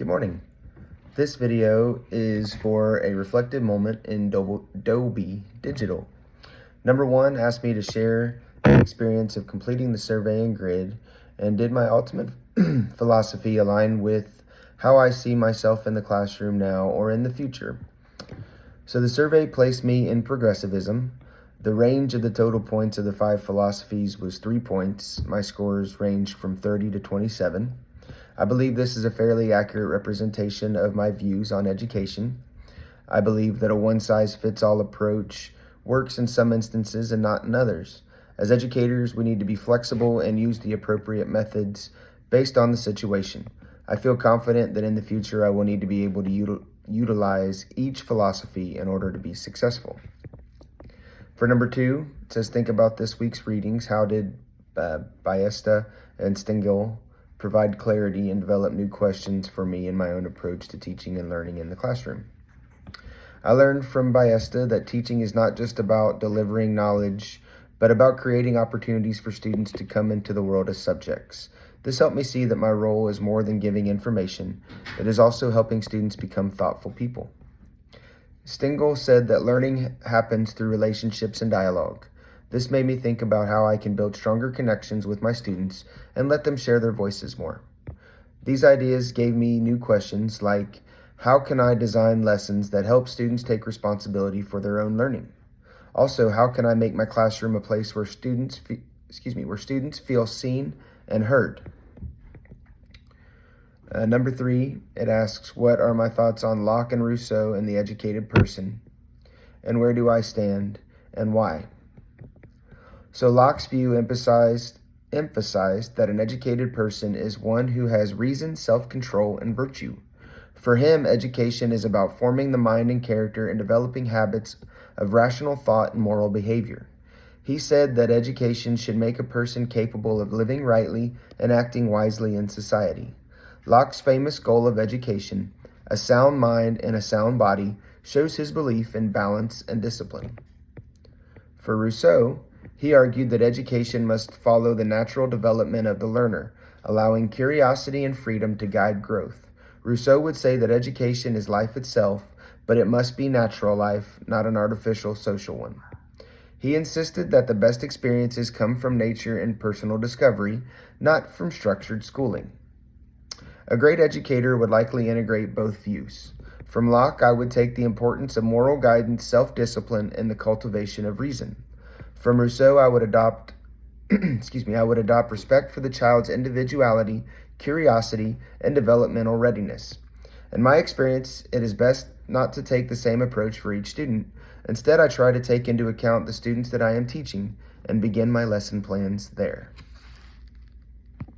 Good morning. This video is for a reflective moment in Dolby Digital. Number one asked me to share the experience of completing the survey and grid, and did my ultimate philosophy align with how I see myself in the classroom now or in the future. So the survey placed me in progressivism. The range of the total points of the 5 philosophies was 3 points. My scores ranged from 30 to 27. I believe this is a fairly accurate representation of my views on education. I believe that a one-size-fits-all approach works in some instances and not in others. As educators, we need to be flexible and use the appropriate methods based on the situation. I feel confident that in the future I will need to be able to utilize each philosophy in order to be successful. For number 2, it says, think about this week's readings. How did Ballesta and Stengel provide clarity and develop new questions for me in my own approach to teaching and learning in the classroom? I learned from Ballesta that teaching is not just about delivering knowledge, but about creating opportunities for students to come into the world as subjects. This helped me see that my role is more than giving information. It is also helping students become thoughtful people. Stengel said that learning happens through relationships and dialogue. This made me think about how I can build stronger connections with my students and let them share their voices more. These ideas gave me new questions like, how can I design lessons that help students take responsibility for their own learning? Also, how can I make my classroom a place where students feel seen and heard? Number 3, it asks, what are my thoughts on Locke and Rousseau and the educated person? And where do I stand and why? So Locke's view emphasized that an educated person is one who has reason, self-control, and virtue. For him, education is about forming the mind and character and developing habits of rational thought and moral behavior. He said that education should make a person capable of living rightly and acting wisely in society. Locke's famous goal of education, a sound mind and a sound body, shows his belief in balance and discipline. For Rousseau, he argued that education must follow the natural development of the learner, allowing curiosity and freedom to guide growth. Rousseau would say that education is life itself, but it must be natural life, not an artificial social one. He insisted that the best experiences come from nature and personal discovery, not from structured schooling. A great educator would likely integrate both views. From Locke, I would take the importance of moral guidance, self-discipline, and the cultivation of reason. From Rousseau, I would adopt respect for the child's individuality, curiosity, and developmental readiness. In my experience, it is best not to take the same approach for each student. Instead, I try to take into account the students that I am teaching and begin my lesson plans there.